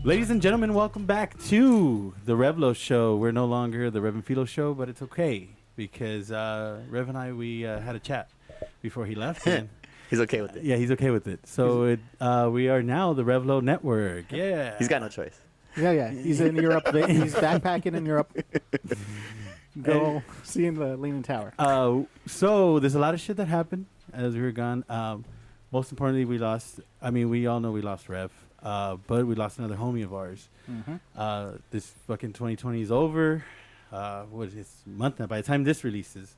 Ladies and gentlemen, welcome back to the Revlo show. We're no longer the Rev and Philo show, but it's okay because Rev and I, we had a chat before he left. And he's okay with it. Yeah, he's okay with it. So we are now the Revlo network. Yeah. He's got no choice. Yeah. He's in Europe. He's backpacking in Europe. Go seeing the Leaning Tower. So there's a lot of shit that happened as we were gone. Most importantly, we all know we lost Rev. But we lost another homie of ours. Mm-hmm. This fucking 2020 is over. What is this month now? By the time this releases,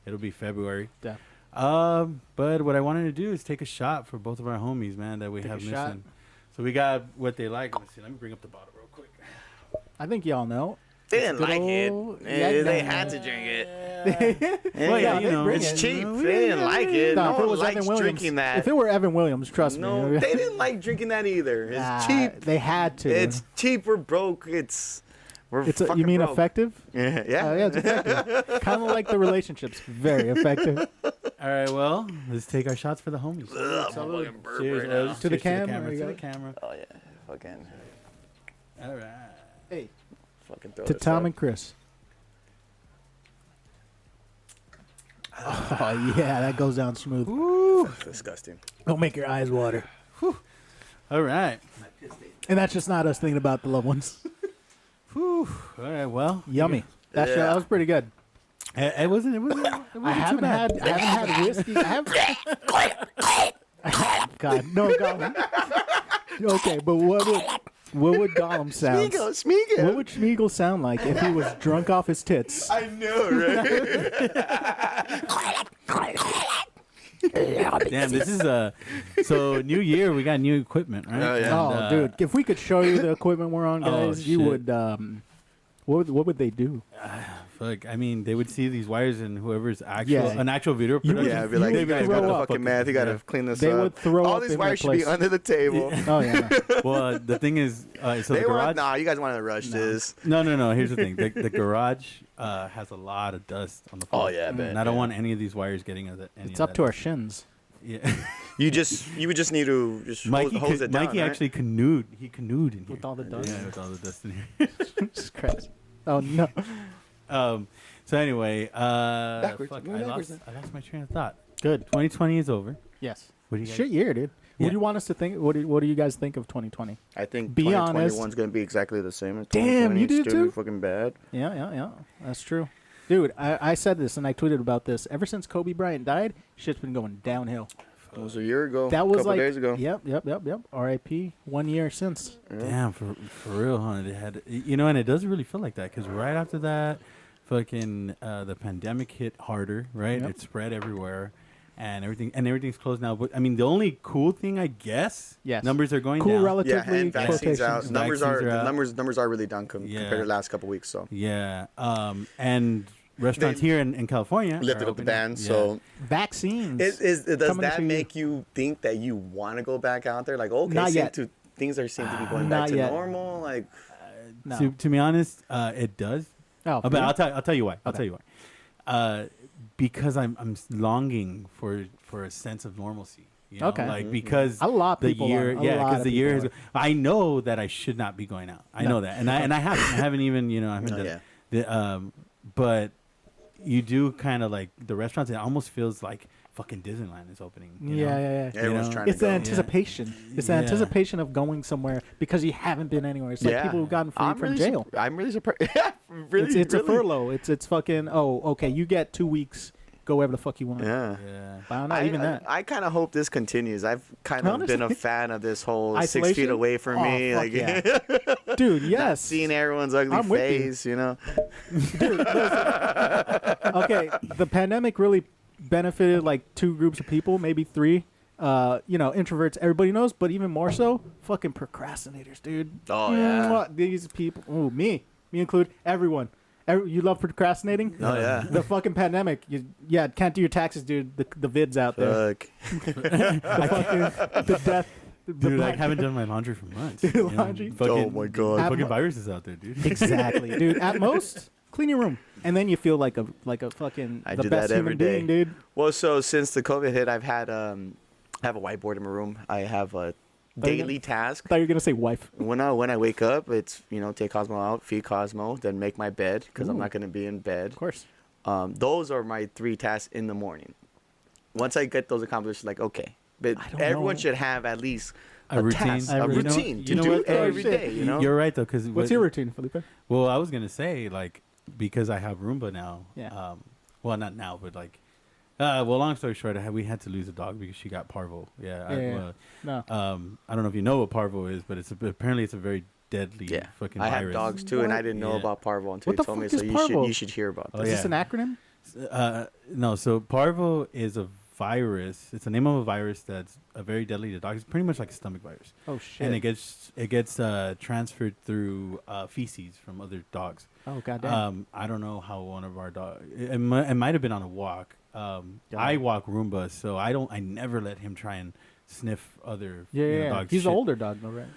it'll be February. Yeah. But what I wanted to do is take a shot for both of our homies, man, that we have missing. Shot. So we got what they like. Let's see. Let me bring up the bottle real quick. I think y'all know. They didn't like it. Yeah, they had to drink it. Well, yeah, you know, it's cheap. They didn't like it. No, No one likes drinking that. If it were Evan Williams, trust me. No, they didn't like drinking that either. It's cheap. They had to. It's cheap. We're broke. We're fucking you mean broke. effective? Yeah. Yeah, it's effective. Kind of like the relationships. Very effective. All right, well, let's take our shots for the homies. Cheers, To the camera. To the camera. Oh yeah, fucking. All right. Hey. Fucking throw To this Tom up. and Chris. Oh yeah, that goes down smooth. Woo. Disgusting. Don't make your eyes water. All right. And that's just not us thinking about the loved ones. Whew. All right, well. Yummy. That was pretty good. It wasn't too bad. I haven't had whiskey. God, no Gollum. Okay, but what would Gollum sound? Smeagol. What would Smeagol sound like if he was drunk off his tits? I know, right? Damn, this is so new year. We got new equipment, right? Oh, yeah. And, Dude, if we could show you the equipment we're on, guys, you shit. would. What would they do? Fuck, I mean, they would see these wires and whoever's Yeah. an actual video You production. Yeah, I'd be like, You you would guys throw got a up. fucking math. You got to clean this They up. would throw All up these in wires their should be place. under the table. Oh yeah. Well, the thing is, so They the were garage. nah. You guys wanted to rush this. No. Here's the thing: the garage has a lot of dust on the floor. Oh yeah, I bet. And I don't want any of these wires getting any It's of up that. to our shins. Yeah. You would just need to just Mikey, hose it down. Mikey right? actually canoed. He canoed in here With all the dust. Yeah, with all the dust in here. Jesus Christ. Oh no. So anyway, Backwards. fuck, Going I backwards lost my train of thought. Good. 2020 is over. Yes. What do you guys? Shit year, dude. Yeah. What do you want us to think? What do you guys think of 2020? I think Be 2021 honest. is going to be exactly the same as Damn, 2020. you do It's gonna too? be fucking bad. Yeah. That's true. Dude, I said this and I tweeted about this. Ever since Kobe Bryant died, shit's been going downhill. It was a year ago. That was a couple like days ago. Yep. R.I.P. 1 year since. Damn, for real, huh? It had, and it doesn't really feel like that because right after that, fucking the pandemic hit harder, right? Yep. It spread everywhere, and everything's closed now. But I mean, the only cool thing, I guess, Yes. numbers are going Cool down. relatively. Yeah, and vaccines out. quotations. Numbers Vaccines are are out. numbers are really down compared to the last couple weeks. So Yeah, and restaurants here in California lifted are up the opening. ban. Yeah. So Vaccines. does Coming that to make you think that you want to go back out there? Like, okay, Not yet. things seem to be going Not back to yet. normal. Like, No. To be honest, it does. Oh, But I'll tell you why. I'll Okay. tell you why. Because I'm longing for a sense of normalcy. You know? Okay. Like because A lot of the people year, are. A yeah, lot because of the year has. people I know that I should not be going out. I No. know that, and I haven't even I haven't Oh, done yeah. but you do kind of like the restaurants. It almost feels like fucking Disneyland is opening. You know? Yeah. everyone's know? trying to It's the go. anticipation. It's the Yeah. anticipation of going somewhere because you haven't been anywhere. It's like people who've gotten free from jail. I'm really surprised. Yeah, really. It's a really. furlough. It's fucking. Oh, okay. You get 2 weeks. Go wherever the fuck you want. Yeah. Yeah. But not even that. I kind of hope this continues. I've kind of been a Honestly. fan of this whole 6 feet Isolation? away from Oh, me. fuck Like, yeah. Dude, not yes. seeing everyone's ugly I'm with you. face, you know? Dude, listen. Okay, the pandemic really benefited like 2 groups of people, maybe 3. Introverts, everybody knows, but even more so, fucking procrastinators, dude. Oh, yeah. These people. Oh, me include everyone. You love procrastinating? Oh, yeah. The fucking pandemic. Can't do your taxes, dude. The vids out there. Fuck. The death. Dude, I haven't done my laundry for months. Dude, laundry? Fucking, Oh, my God. At Fucking mo- viruses out there, dude. Exactly, dude. At most, clean your room, and then you feel like a fucking I the do best that every human day. being, dude. Well, so since the COVID hit, I have a whiteboard in my room. I have daily task. I thought you were gonna say wife. When I wake up, it's take Cosmo out, feed Cosmo, then make my bed because I'm not gonna be in bed. Of course. Those are my 3 tasks in the morning. Once I get those accomplished, like okay, but I don't everyone know. should have at least A routine. task, A a routine. routine You to know do what, though? every Shit. day. You're right though, because What's your routine, Felipe? Well, I was gonna say like because I have Roomba now. Yeah. Well, not now, but like. Well, long story short, we had to lose a dog because she got parvo. Yeah. No. I don't know if you know what parvo is, but apparently it's a very deadly fucking I virus. have dogs too, and I didn't know Yeah. about parvo until What you the told me. fuck So is parvo? you should hear about Oh, this. Is this an acronym? No, so parvo is a virus. It's the name of a virus that's very deadly to dogs. It's pretty much like a stomach virus, Oh shit. and it gets transferred through feces from other dogs. Oh goddamn. I don't know how one of our dogs. It might have been on a walk. I walk Roomba, so I never let him try and sniff other yeah. dogs. He's shit. an older dog, though, right?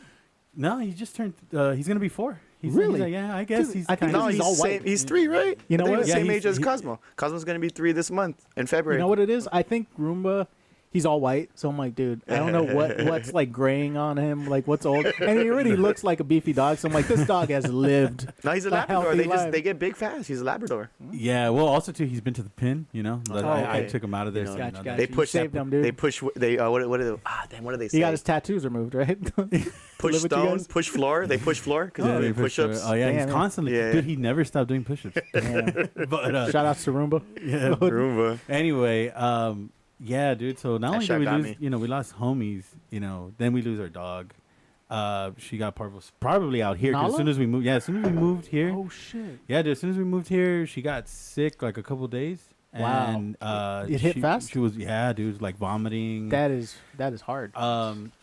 No, he just turned. He's gonna be 4. Really? Yeah, I guess Dude, he's. I think kinda- No, he's he's all same, white. He's 3, right? You know I think what? he's the same Yeah, age as he- Cosmo. Cosmo's gonna be 3 this month in February. You know what it is? I think Roomba, he's all white. So I'm like, dude, I don't know what's like graying on him, like what's old. And he already looks like a beefy dog. So I'm like, this dog has lived. No, he's a a Labrador. healthy They life. they get big fast. He's a Labrador. Yeah, well, also too, he's been to the pin. Like, Oh, I okay. took him out of there. You know, so Gotcha, that- gotcha. They You push saved him, dude. They push. They what are they? Damn, what do they say? He got his tattoos removed, right? push live with you stone, guys? push floor. They push floor because Yeah, they're they doing push-ups. Oh yeah, Damn, he's yeah. constantly. Yeah. Dude, he never stopped doing push-ups. Damn. But Shout out to Roomba. yeah. Roomba. Anyway, yeah, dude. So not That only shot did we got lose, me. we lost homies. Then we lose our dog. She got parvo probably out here. 'Cause Nala? as soon as we moved here, Oh shit. yeah, dude. As soon as we moved here, she got sick like a couple days. Wow. And, It hit she, fast? She was like vomiting. That is hard.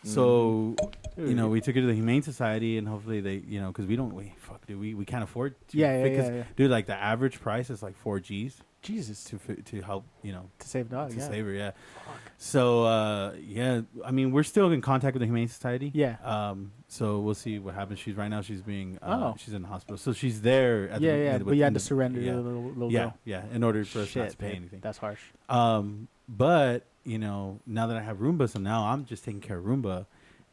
So Dude. we took her to the Humane Society, and hopefully they, because we can't afford to. Yeah, because, yeah. dude, like the average price is like 4 G's Jesus. to help, To save dog. to Yeah. save her. Yeah. So yeah, I mean, we're still in contact with the Humane Society. Yeah. So we'll see what happens. She's being Oh. she's in the hospital, so she's there. At Yeah. the, But you had to in the- surrender yeah. the little Yeah, girl. yeah. In order for us not Shit, to pay dude. anything. That's harsh. But now that I have Roomba, so now I'm just taking care of Roomba,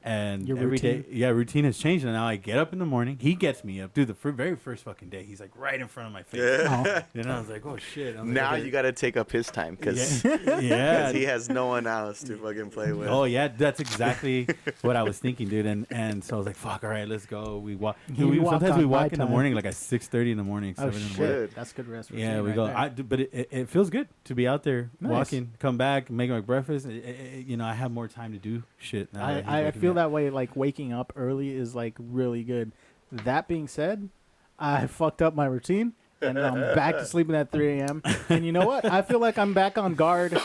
and Your every day, routine? routine has changed. And now I get up in the morning. He gets me up, dude. The very first fucking day, he's like right in front of my face. Yeah. Oh. I was like, oh shit. I'm like, Now okay. you got to take up his time because yeah. he has no one else to fucking play with. Oh yeah, that's exactly what I was thinking, dude. And so I was like, "Fuck, all right, let's go." We walk. You walk Sometimes on we my walk in the time. morning, like at 6:30 in the morning, Oh 7 in the shit. morning. Good. That's good rest. Yeah, routine we right go. there. But it feels good to be out there Nice. walking, come back, make my breakfast. I have more time to do shit. Now that he's I waking feel me up. that way. Like waking up early is like really good. That being said, I fucked up my routine and I'm back to sleeping at 3 a.m. And you know what? I feel like I'm back on guard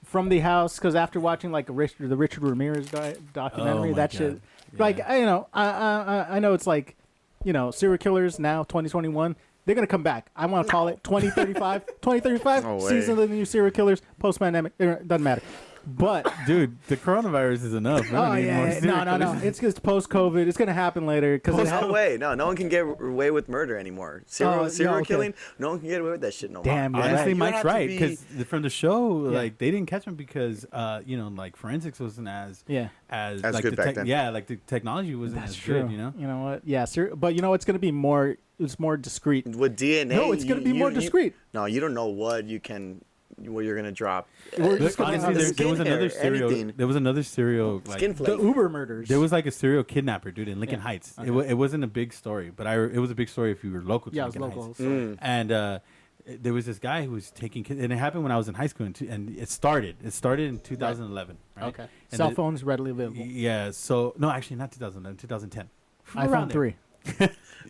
from the house because after watching like the Richard Ramirez documentary, Oh my that God. shit. Yeah. Like I know it's like serial killers now 2021. They're gonna come back. I want to call it 2035. 2035 No way. season of the new serial killers. Post pandemic, it doesn't matter. But Dude, the coronavirus is enough. We don't oh need more yeah, serial no. killers. It's just post COVID. It's gonna happen later because No way. No one can get away with murder anymore. Serial okay. killing, no one can get away with that shit no more. Damn, you're Honestly, right. You don't Mike's have to right be- because from the show, Yeah. like they didn't catch him because like forensics wasn't as yeah. as That's like good the back then. yeah, like the technology wasn't That's as true. good. You know what? Yeah, but it's gonna be more. It's more discreet. With DNA, No, it's gonna be more discreet. No, you don't know what you're gonna drop. We're Look, just gonna honestly, have there, this there was skin another hair, serial. anything. There was another serial. Like, Skin the flake. Uber murders. there was like a serial kidnapper, dude, in Lincoln Yeah. Heights. Okay. It wasn't a big story, but it was a big story if you were local to yeah, it was Lincoln local. Heights. So. Mm. And there was this guy who was taking kids, and it happened when I was in high school, and it started in 2011. Right? Okay. And Cell it- phones readily available. Yeah. So no, actually, not 2011, 2010. iPhone Around there. 3.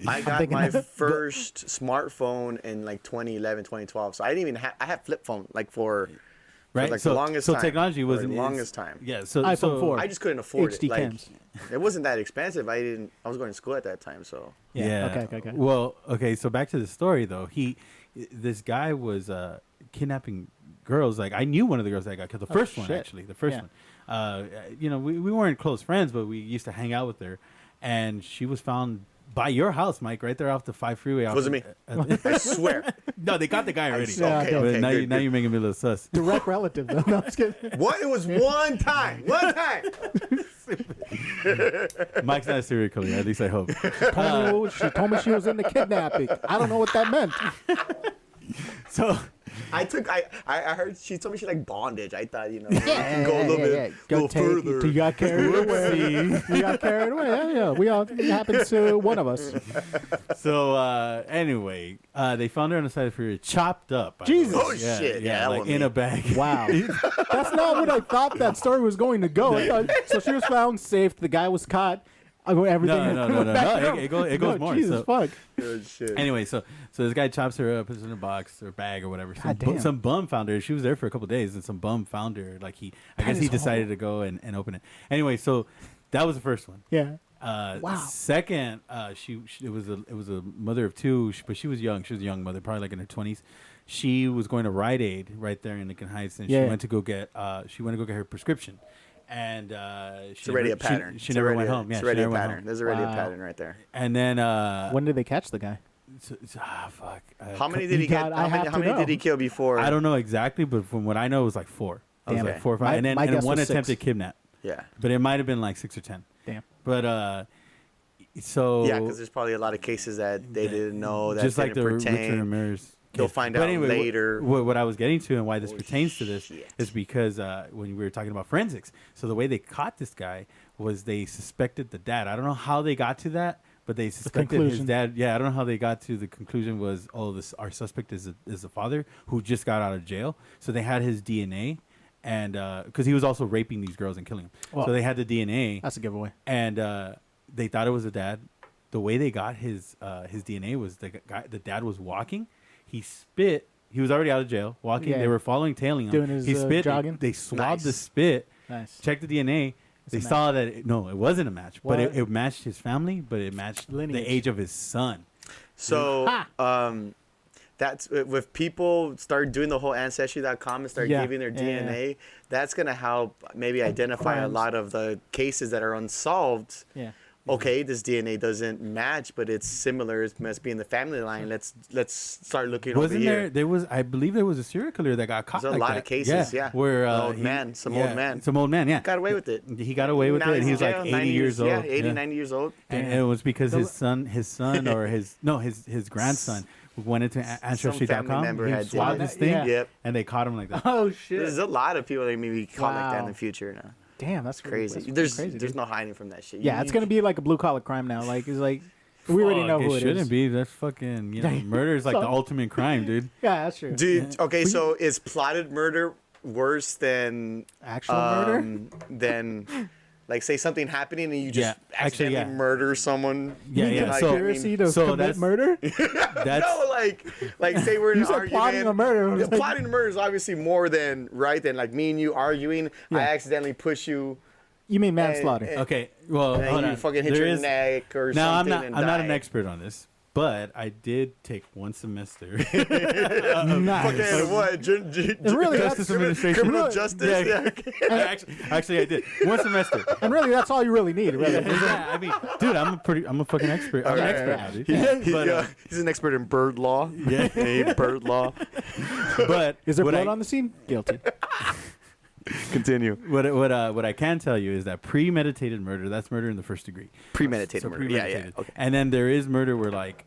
I got thinking my that. first smartphone in like 2011, 2012. So I didn't even I had flip phone like for Right. like so the longest so time. technology For wasn't the longest time. Yeah. So iPhone so, 4. I just couldn't afford HD it. Like cams. it wasn't that expensive. I was going to school at that time, so Yeah. Okay. Well, okay. So back to the story though. This guy was kidnapping girls. Like I knew one of the girls that got killed. The first one, shit. actually. The first Yeah. one. We weren't close friends, but we used to hang out with her, and she was found by your house, Mike, right there off the 5 freeway. Wasn't me. I swear. No, they got the guy already. Yeah, okay, okay. But okay. now, Good, now good. you're making me a little sus. Direct relative, though. No, I'm just kidding. What? It was one time. One time. Mike's not a serial killer. At least I hope. She told me she was into kidnapping. I don't know what that meant. So I heard she told me she liked bondage. I thought, go a Go little further. You got carried away. You got carried away. Yeah. It happens to one of us. So anyway, they found her on the side of the freeway, chopped up. by the Jesus. way. Oh, shit. Yeah, that like wasn't in me. a bag. Wow. That's not what I thought that story was going to go. So she was found safe. The guy was caught. Everything. No. It goes more. Jesus, So, fuck. Good shit. anyway, so this guy chops her up, puts her in a box or bag or whatever. God damn. Some bum found her. She was there for a couple of days, and some bum found her. Like I guess he decided to go and open it. Anyway, so that was the first one. Yeah. Wow. Second, it was a mother of two, but she was young. She was a young mother, probably like in her 20s. She was going to Rite Aid right there in Lincoln Heights, and she went to go get her prescription. And It's already a pattern. She never went home. Yeah, it's already she a never went pattern. home. There's already a pattern right there. And then When did they catch the guy? fuck. How many did he get? How many did he kill before? I don't know exactly, but from what I know, it was like 4. I was Damn. like 4 or 5, My- and then my guess one was 6. attempted kidnap. Yeah. But it might have been like 6 or 10. Damn. But so Yeah, because there's probably a lot of cases that they didn't know that just like the didn't Richard pertain. Ramirez. They'll case. find But out anyway, later. What I was getting to and why this Oh, pertains to this shit. is because when we were talking about forensics, so the way they caught this guy was they suspected the dad. I don't know how they got to that, but they suspected his conclusion. dad. Yeah, I don't know how they got to the conclusion was, our suspect is the father who just got out of jail. So they had his DNA, and because he was also raping these girls and killing them. Well, so they had the DNA, That's a giveaway. and they thought it was the dad. The way they got his DNA was the dad was walking. He spit. He was already out of jail, walking. Yeah. They were tailing him. Doing his, he spit. jogging? They swabbed the Nice. spit, Nice. checked the DNA. It's They a saw that it wasn't a match, but What? it matched his family, but it matched Lineage. the age of his son. So, Ha! that's if people start doing the whole ancestry.com and start Yeah, giving their yeah, DNA, that's gonna help maybe identify a Crimes. lot of the cases that are unsolved. Yeah. Okay, this DNA doesn't match, but it's similar. It must be in the family line. Let's start looking over Wasn't here. there was I believe there was a serial killer that got caught There's a like lot that. of cases, yeah. Where An old man, some old man. Some old man, yeah. Got away with it. He got away with Now it. And he in was like jail, 80 90 years old. Yeah, 80, 90 years old. And it was because his son or his grandson went into Some ancestry.com. family member He had swabbed did this it. thing, Yeah. Yep. and they caught him like that. Oh shit. There's a lot of people that maybe caught like that in Wow. the future now. Damn, that's Crazy. That's There's crazy, there's dude. no hiding from that shit. Yeah, it's gonna be like a blue collar crime now. Like it's like we already know who it is. shouldn't be. That's fucking, murder is like the So- ultimate crime, dude. Yeah, that's true. Dude, okay, so is plotted murder worse than Actual murder? than like say something happening and you just Yeah, actually, accidentally yeah. murder someone? Yeah, You mean yeah. Like, So, conspiracy to so commit that's- murder? that's no, like say we're in You an said argument. plotting a murder. I was Yeah, like- plotting a murder is obviously more than than like me and you arguing. Yeah. I accidentally push you. You mean manslaughter? And- okay. Well, And hold you on. fucking hit There your is- neck or Now I'm something. not. and I'm not die. an expert on this, but I did take one semester. Nice. Fucking what? And really, Justice that's, Administration. Criminal really- justice. Yeah. actually, I did one semester. and really, that's all you really need. Really. Yeah, I mean, dude, I'm a fucking expert. I'm an expert now, dude. But, He's an expert in bird law. yeah. Hey, bird law. But Is there what blood I, on the scene? Guilty. Continue. what I can tell you is that premeditated murder, that's murder in the first degree. Premeditated So murder. Yeah, yeah. premeditated. Okay. And then there is murder where like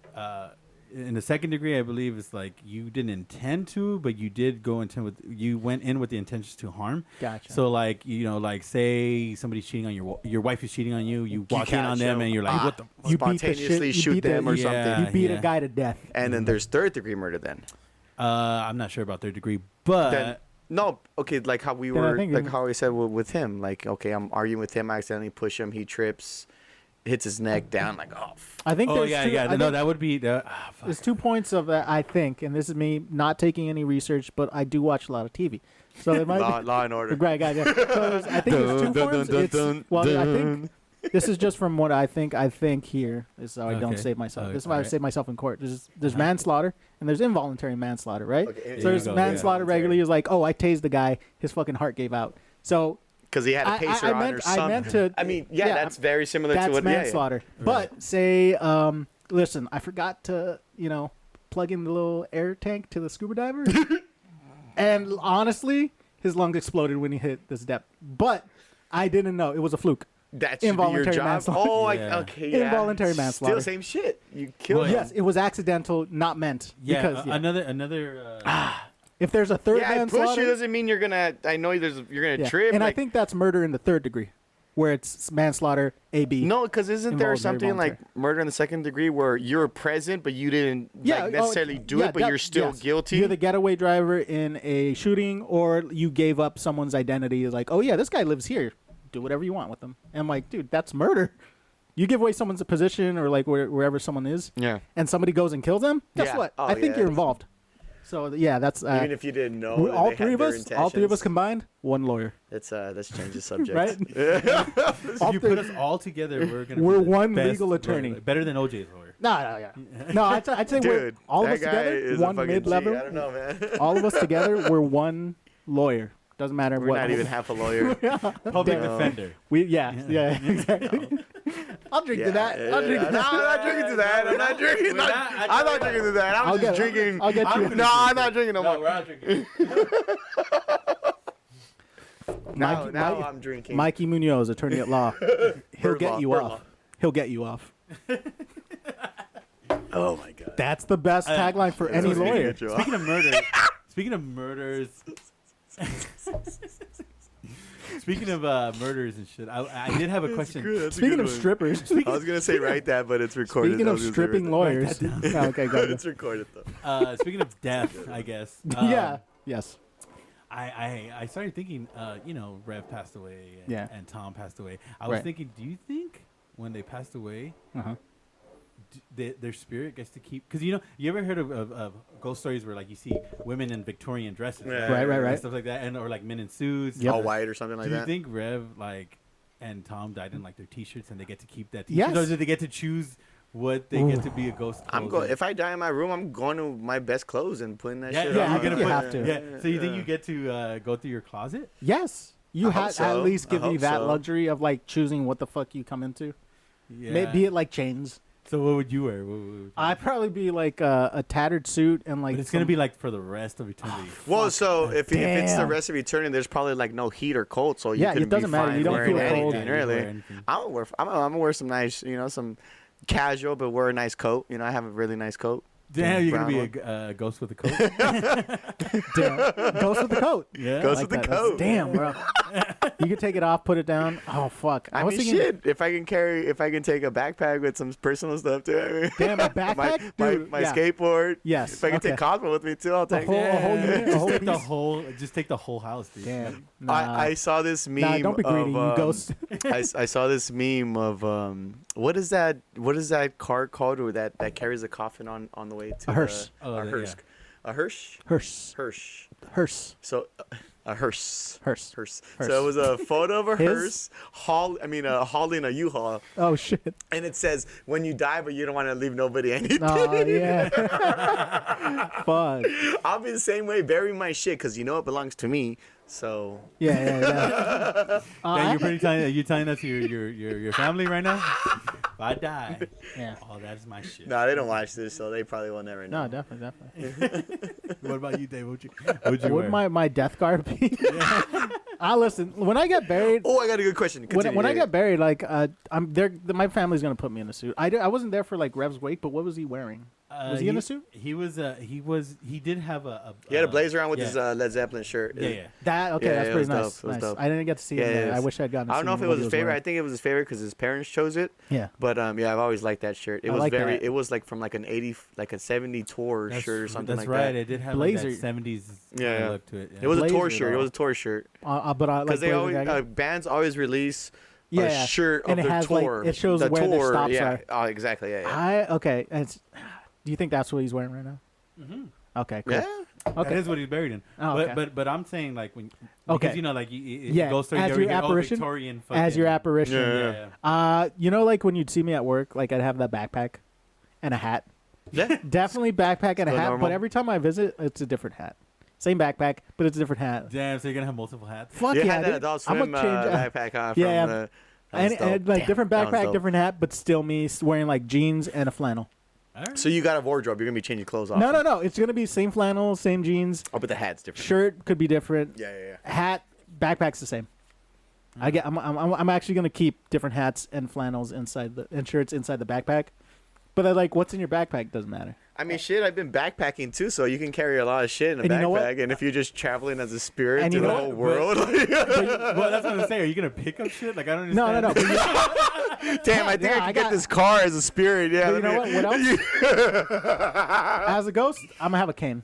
in the second degree, I believe it's like you didn't intend to, but you did you went in with the intention to harm. Gotcha. So like like say somebody's cheating on your wife is cheating on you, you walk in catch on them them. and you're like, what the? You beat the Spontaneously shit- you shoot beat the- them or Yeah. something. You beat yeah. a guy to death. And then there's third degree murder then. I'm not sure about third degree, but Then no, okay, like how we Then I were, think like it- how I said with him. Like, okay, I'm arguing with him. I accidentally push him. He trips, hits his neck down. Like, oh, I think oh there's yeah, two, yeah, I no, think that would be fuck. there's 2 points of that. I think, and this is me not taking any research, but I do watch a lot of TV, so there might be. law and order. Right, guys. Yeah. So I think there's 2 forms. Well, I think this is just from what I think. I think here is so I don't Okay. save myself. This is why I alright. save myself in court. There's manslaughter and there's involuntary manslaughter, right? Okay, So there's you go, manslaughter yeah. regularly is like, oh, I tased the guy, his fucking heart gave out. So Because he had a pacer on or something. I meant to. I mean, that's very similar to what. That's manslaughter. Yeah. But say, listen, I forgot to, plug in the little air tank to the scuba diver, and honestly, his lungs exploded when he hit this depth. But I didn't know it was a fluke. That should be your job. Manslaughter. Oh, okay, yeah. Involuntary manslaughter. Still same shit. You killed him. Yes, it was accidental, not meant. Yeah, because, another. If there's a third manslaughter, push you doesn't mean you're gonna. I know you're gonna trip. And I think that's murder in the third degree, where it's manslaughter AB. No, because isn't there something like murder in the second degree where you're present but you didn't necessarily do it, but you're still guilty? You're the getaway driver in a shooting, or you gave up someone's identity. Like, oh yeah, this guy lives here. Do whatever you want with them. And I'm like, dude, that's murder. You give away someone's position or like wherever someone is. Yeah. And somebody goes and kills them. Guess what? I think you're involved. So yeah, that's even if you didn't know. All three of us combined, one lawyer. Let's change the subject. Right? If you put us all together, we're one legal attorney. Lawyer. Better than OJ's lawyer. No, I'd say dude, all of us together, one mid-level. I don't know, man. All of us together, we're one lawyer. Doesn't matter we're what. We're not even half a lawyer. Public defender. Exactly. I'll drink to that. No, I'm not drinking to that. I'm not drinking. I'm not drinking to that. I'm just drinking. I'll get you. No, I'm not drinking no more. We're not drinking. Now I'm drinking. Mikey Munoz, attorney at law. He'll get you off. He'll get you off. Oh my god. That's the best tagline for any lawyer. Speaking of murders. Speaking of murders and shit, I did have a question. Speaking of strippers. I was going to say write that, but it's recorded. Speaking of stripping lawyers. Okay, go ahead. It's recorded, though. Speaking of death, I guess. Yes. I started thinking, Rev passed away and Tom passed away. I was thinking, do you think when they passed away, their spirit gets to keep? Because you ever heard of ghost stories where like you see women in Victorian dresses, right, and stuff like that, and or like men in suits, all white or something like that. Do you think Rev and Tom died in like their t-shirts and they get to keep that t-shirt? Yes. Or do they get to choose what they get to be a ghost? If I die in my room, I'm going to my best clothes and putting that shit on. Yeah, you have to. Yeah. So you think you get to go through your closet? Yes. You have at least give me that luxury of like choosing what the fuck you come into. Yeah. Be it like chains. So what would you wear? I'd probably be like a tattered suit and like. But it's gonna be like for the rest of eternity. Well, so if it's the rest of eternity, there's probably like no heat or cold, so you it doesn't matter. You don't feel cold. Really, I'm gonna wear some nice, some casual, but wear a nice coat. I have a really nice coat. Damn, you're gonna be a ghost with a coat. Damn, ghost with the coat. Yeah, ghost with the coat. Damn, bro. You can take it off, put it down. Oh fuck! I mean, shit. If I can take a backpack with some personal stuff too. Damn, a backpack. my skateboard. Yes. If I can take Cosmo with me too, I'll take a whole unit. Just take the whole house, dude. Damn. I saw this meme. Nah, don't be greedy, you ghost. I saw this meme of what is that? What is that car called or that carries a coffin on the way to a hearse? A hearse. A hearse? Hearse. So a hearse. Hearse. So it was a photo of a hearse hauling a U-Haul. Oh shit. And it says when you die, but you don't want to leave nobody anything. Oh yeah. Fuck. I'll be the same way. Bury my shit because it belongs to me. So yeah. You're pretty telling. Are you telling us your family right now? If I die, all that's my shit. No, they don't watch this, so they probably will never know. No, definitely. What about you, Dave? Would my death guard be? Listen. When I get buried. Oh, I got a good question. When I get buried, like I'm there. My family's gonna put me in a suit. I wasn't there for like Rev's wake, but what was he wearing? Was he in a suit? He did have a. He had a blazer on with his Led Zeppelin shirt. Yeah. That's pretty nice. Dope. I didn't get to see him there. I wish I'd gotten to see him. I don't know if it was his favorite. I think it was his favorite because his parents chose it. Yeah. But I've always liked that shirt. It was like from like an 70 tour shirt or something like that. That's right. It did have blazer. Like that 70s look to it. Yeah. It was a tour shirt. It was a tour shirt. But I like because they always bands always release a shirt and of their tour. It shows where their stops are. Oh, exactly. Yeah. Okay. Do you think that's what he's wearing right now? Mm-hmm. Okay, cool. Yeah. Okay. That is what he's buried in. Oh, okay. But I'm saying like when because it goes through as your apparition, Victorian as your apparition. Yeah. Like when you'd see me at work, like I'd have that backpack and a hat. Yeah. Definitely backpack and a hat. Normal. But every time I visit, it's a different hat. same backpack, but it's a different hat. Damn, so you're gonna have multiple hats? Fuck You yeah, had that dude. Adult I'm Swim gonna change. backpack, huh? yeah, From yeah. the, that was And dope. like different Damn, that was backpack, dope. different hat, but still me wearing like jeans and a flannel. All right. So you got a wardrobe. You're gonna be changing clothes off. No. It's gonna be same flannel, same jeans. Oh, but the hat's different. Shirt could be different. Yeah. Hat, backpack's the same. I'm actually gonna keep different hats and flannels and shirts inside the backpack. But I like what's in your backpack doesn't matter. I mean, shit, I've been backpacking too, so you can carry a lot of shit in a And you know what? backpack. And if you're just traveling as a spirit And through you the know whole what? world, Well, that's what I'm saying. Are you gonna pick up shit? Like I don't understand. No. But damn, I think Yeah, I I can get got- this car as a spirit. Yeah, you know what? What else? As a ghost, I'm gonna have a cane.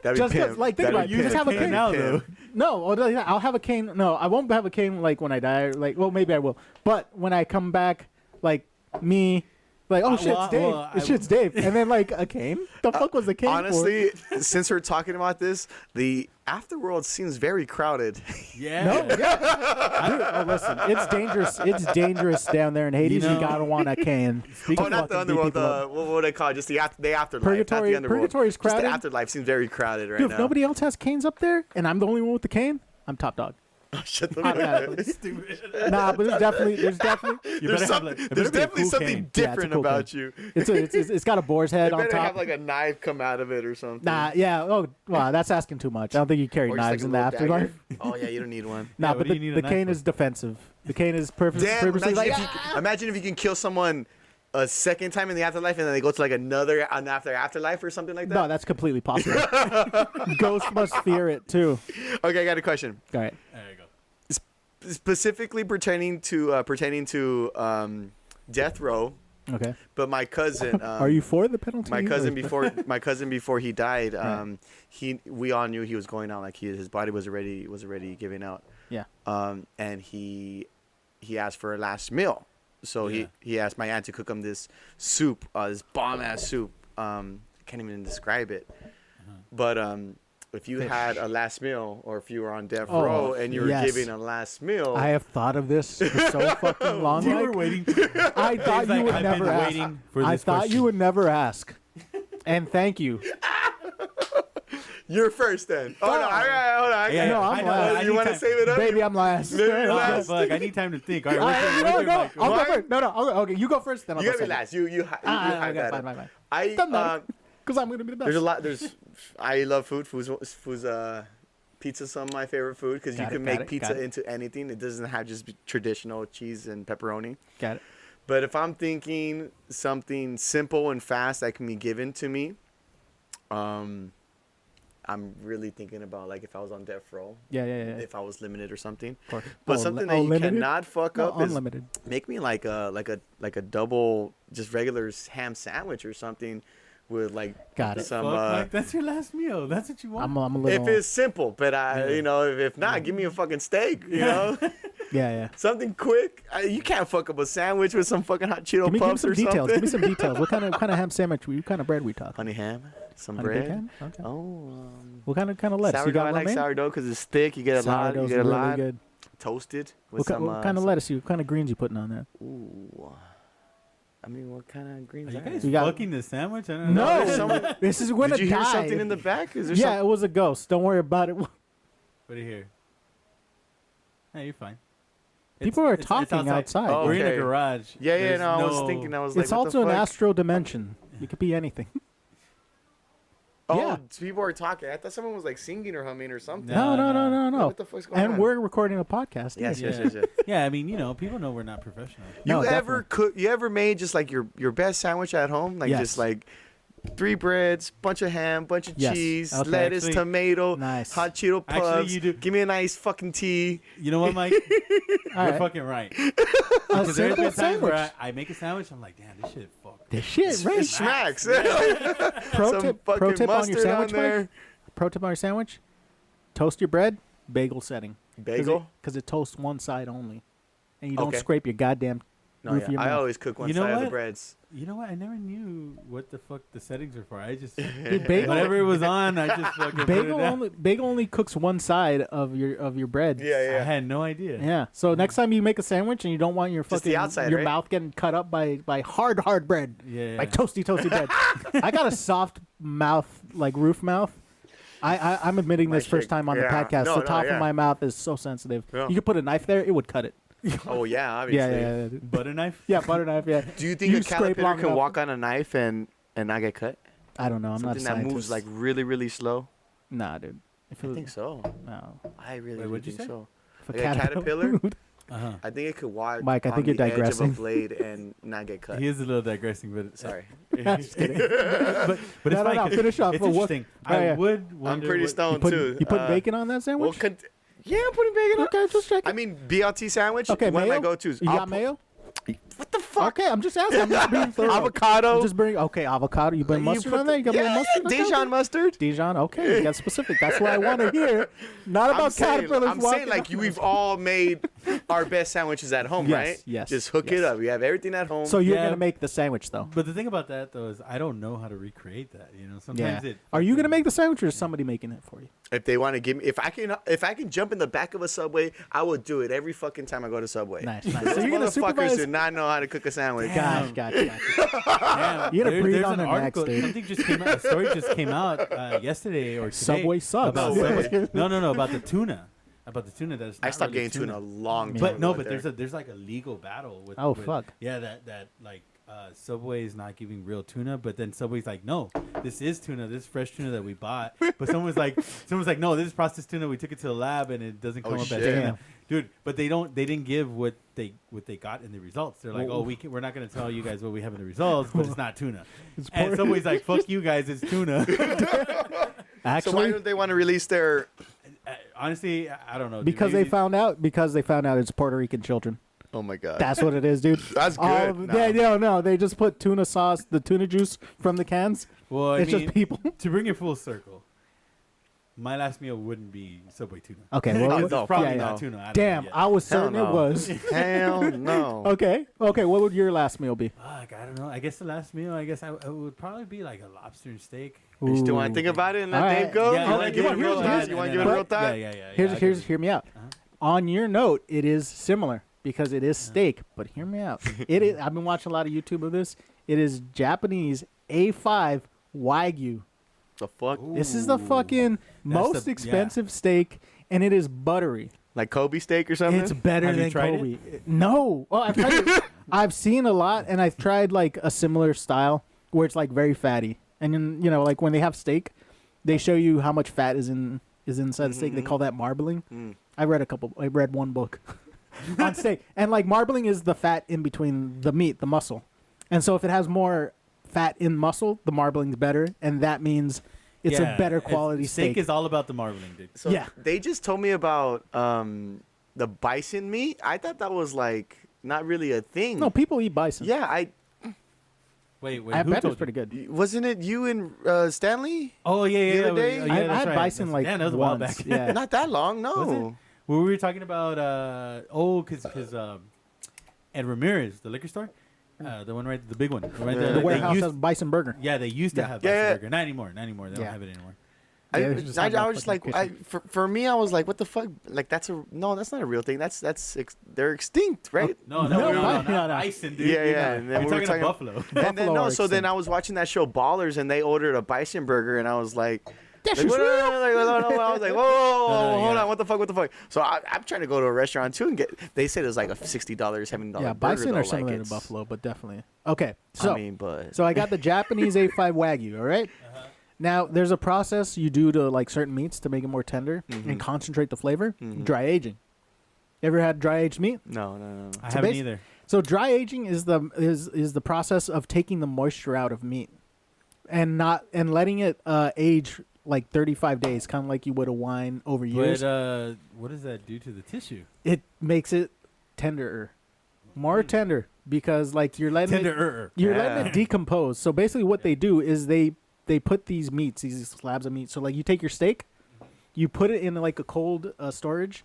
That'd Just be 'cause, pimp. like, think That'd about be it. You just pimp. have a cane now, Pimp. though. No, I'll have a cane. No, I won't have a cane like when I die. Like, well, maybe I will. But when I come back, like me, like, oh shit, well, it's Dave. well, It's shit's Dave. And then like a cane. The fuck was the cane Honestly, since we're talking about this, the afterworld seems very crowded. Yeah. for? No, yeah. Dude, oh, listen, it's dangerous. It's dangerous down there in Hades. You, know- gotta want a cane. Oh, not the Fucking beat underworld. people up. What would they call it? Just the afterlife. Purgatory- Not the underworld. Purgatory's Just crowded. the afterlife seems very crowded right Dude, now. if nobody else has canes up there, and I'm the only one with the cane, I'm top dog. Shut the Automatically. Stupid. Nah, but there's definitely You There's, better have, like, it there's better be a definitely cool something cane. Yeah, it's a different cool about cane. you. It's got a boar's head It on better top. have like a knife come out of it or something. Nah, yeah. Oh, wow, that's asking too much. I don't think you carry Or just knives like in a the little afterlife. dagger. Oh yeah, you don't need one. Nah, Yeah, but what do you need a the knife cane for? is defensive. The cane is purposely Damn, like, imagine if you can kill someone a second time in the afterlife and then they go to like an afterlife or something like that. no, that's completely possible. Ghosts must fear it too. Okay, I got a question. All right. There you go. Specifically pertaining to death row, Okay. but my cousin. Are you for the penalty? my or- cousin before he died? Right. We all knew he was going out. Like his body was already giving out. Yeah. And he asked for a last meal. So Yeah. he asked my aunt to cook him this soup, this bomb ass soup. Can't even describe it. But if you had a last meal, or if you were on death Oh, row and you were yes. giving a last meal, I have thought of this for so fucking long. You were Mike. waiting. I thought Like, you would I've never been ask. waiting for I this thought question. you would never ask. And thank you. you're first then. Oh no, all right, hold on. Yeah, No, I'm I know. last. I You need want to time. save it up? Baby, I'm last. Maybe Oh, last. fuck, I need time to think. All right, All what's right, your- no, what's your no, mic? I'll go Why? first. No, okay, you go first, then I'll You go gotta be second. last. You Okay, that. fine. I Doesn't matter. Because I'm gonna be the best. there's a lot. I love food. Pizza's some of my favorite food because you Got it, can got make it, pizza got it. into anything. It doesn't have just be traditional cheese and pepperoni. Got it. But if I'm thinking something simple and fast that can be given to me, I'm really thinking about like if I was on death row, Yeah. if I was limited or something. Of course. But Oh, something that you limited? cannot fuck No, up is unlimited. make me like a double just regular ham sandwich or something with like Got it. some Fuck, Mike, that's your last meal. That's what you want. I'm a little. if it's simple, but if not, give me a fucking steak, Yeah. something quick. You can't fuck up a sandwich with some fucking hot Cheeto Give me puffs some or details. something. Give me some details. What kind of ham sandwich? What kind of bread we talking? Honey ham, some Honey bread. bacon? Okay. Oh, What kind of lettuce? You sourdough. got I like romaine? sourdough because it's thick. You get a lot. You Sourdough's get a really lot. good. Toasted with What kind of lettuce? What kind of greens you putting on there? Ooh. I mean, what kind of greens Are you are guys You got- fucking the sandwich? I don't No, know. there's someone- this is when Did it you hear died. something in the back? Is there Yeah, something? it was a ghost. Don't worry about it. What do you hear? Hey, you're fine. People are talking outside. Oh, We're in a okay. garage. Yeah, There's no, I was no- thinking, I was like, It's what also the an fuck? astral dimension. It could be anything. Oh, Yeah. people are talking. I thought someone was like singing or humming or something. No. No. What the fuck's going And on? we're recording a podcast. Yes, here. yes. Yeah, I mean, people know we're not professional. No, You ever made just like your best sandwich at home? Like Yes. just like 3 breads, bunch of ham, bunch of Yes. cheese, Okay. lettuce, Actually- tomato, Nice. hot Cheeto Actually, puffs. you do. Give me a nice fucking tea. You know what, Mike? All You're right. fucking right. A Because there's simple been times where sandwich. I make a sandwich, I'm like, damn, this shit fucked. This shit, right? It smacks. Pro Some tip fucking on your mustard sandwich, on there. Mike? Pro tip on your sandwich: toast your bread, bagel setting. Bagel? Because it toasts one side only, and you don't Okay. scrape your goddamn No, roof yeah. of your I mouth. always cook one You know side of the what? breads. You know what? I never knew what the fuck the settings were for. I just Dude, bagel, whatever it was on, I just fucking put it down. bagel only cooks one side of your bread. I Yeah. had no idea. Yeah. So next time you make a sandwich and you don't want your Just the fucking outside, your right? mouth getting cut up by hard bread, Yeah. like toasty bread. I got a soft mouth, like roof mouth. I'm admitting this first time on the podcast. No, the top yeah. of my mouth is so sensitive. Yeah. You could put a knife there, it would cut it. Oh yeah, obviously. Yeah. Butter knife? Yeah, butter knife. Yeah. Do you think a scrape caterpillar long can enough- walk on a knife and not get cut? I don't know. I'm not a Something that scientist. moves like really, really slow. Nah, dude. If it I was, think so. no. I really, Wait, really what'd you think say? so. If Like a caterpillar, Uh-huh. I think it could walk Mike, I on think you're the edge of a digressing. blade and not get cut. He is a little digressing, but Sorry. but it's No, fine. no, 'cause finish off. It's But what- interesting. Oh, yeah. I would I'm wonder. pretty what- stoned You too. put bacon on that Well, sandwich? yeah, I'm putting bacon on. Okay, just check I mean, BLT sandwich. Okay, one mayo? of my go-tos. You got mayo? What the fuck? Okay, I'm just asking. I'm just being thorough. Avocado. I'm just bring okay, avocado. You put You mustard put on there? You got a little mustard? Okay, Dijon okay. mustard. Dijon. Okay, you got specific. That's what I want to hear. Not about caterpillars I'm walking saying like on- we've all made our best sandwiches at home, Yes, right? yes, Just hook it yes. up. We have everything at home. So you're Yeah. gonna make the sandwich though? But the thing about that though is I don't know how to recreate that. You know, sometimes Yeah. it. Are you gonna make the sandwich or is somebody making it for you? if they want to give me, if I can jump in the back of a Subway, I will do it every fucking time I go to Subway. Nice, nice. Those So you're gonna motherfuckers supervise? do not know how to cook a sandwich. Gosh, gotcha. Damn, You're gonna breathe there's on an their necks, article. dude. Something just came out. A story just came out yesterday or today. Subway sucks. About No way. Subway. No, about the tuna. About the tuna that's. I not stopped really getting tuna a long time But no, ago but there. there's like a legal battle with. Oh, with- fuck. Yeah, that like Subway is not giving real tuna, but then Subway's like, no, this is tuna. This is fresh tuna that we bought. But someone's like, no, this is processed tuna. We took it to the lab and it doesn't come up as shit. tuna. Damn. Dude, but they didn't give what they got in the results. They're like, Whoa. we're not going to tell you guys what we have in the results, but it's not tuna. It's And pork. Subway's like, fuck you guys, it's tuna. So why Actually, don't they want to release their? Honestly, I don't know. dude. because Maybe- they found out it's Puerto Rican children. Oh my god. That's what it is, dude. That's All good. of- no. They just put tuna sauce, the tuna juice from the cans. Well, I It's mean, just people. to bring it full circle, my last meal wouldn't be Subway tuna. Okay, Oh, well, It's no, probably yeah, not yeah. tuna. I don't Damn, know I was Hell certain no. it was. Hell no. Okay, what would your last meal be? Fuck, I don't know. I guess the last meal, I would probably be like a lobster and steak. You still want Ooh. to think about it and All let right. Dave go? Yeah, you want to give it a here's- real here's- thought? You want to and give it a then- real thought? Yeah. Hear me out. Uh-huh. On your note, it is similar because it is steak. But hear me out. It is. I've been watching a lot of YouTube of this. It is Japanese A5 Wagyu. The fuck? This is the fucking most the- expensive steak, and it is buttery. Like Kobe steak or something? It's better Have you than tried Kobe. No. Oh, I've tried it. I've seen a lot, and I've tried like a similar style where it's like very fatty. And then, like when they have steak, they show you how much fat is inside the steak. They call that marbling. Mm. I read one book on steak, and like marbling is the fat in between the meat, the muscle. And so if it has more fat in muscle, the marbling's better, and that means it's a better quality steak. Steak is all about the marbling, dude. So Yeah. they just told me about the bison meat. I thought that was like not really a thing. No, people eat bison. Yeah, Wait, I who bet told it's pretty good. wasn't it you and Stanley? Oh yeah. The other day? yeah, I that's had right. bison That's- like yeah, that was a while once. back. Yeah. Not that long, no. Was it? Well, we were talking about because at Ramirez, the liquor store, the one the big one, right Yeah. there. The they warehouse used- has bison burger. Yeah, they used to Yeah. have Yeah, bison yeah. burger. Not anymore. They don't Yeah. have it anymore. Yeah, they just have I that was just like, fucking for me, I was like, what the fuck? Like that's not a real thing. They're extinct, right? No, No, not no. bison, dude. Yeah, yeah. And then We're we were talking talking about buffalo. And then Buffalo are so then extinct. I was watching that show Ballers, and they ordered a bison burger, and I was like, That's like, just what- real. I was like, whoa, No, hold yeah. on, what the fuck? So I'm trying to go to a restaurant too and get. They said it was like a $60, $70 Yeah, burger. bison though. are similar like, to it's- buffalo, but definitely. Okay, so I mean, but so I got the Japanese A5 Wagyu. All right. Now there's a process you do to like certain meats to make it more tender and concentrate the flavor. Dry aging. Ever had dry aged meat? no. I So haven't basi- either. So dry aging is the process of taking the moisture out of meat and letting it age like 35 days, kind of like you would a wine over years. But what does that do to the tissue? It makes it tenderer, more tender because like you're letting Tender. You're Yeah. letting it decompose. So basically what they do is they put these slabs of meat. So like you take your steak, you put it in like a cold storage,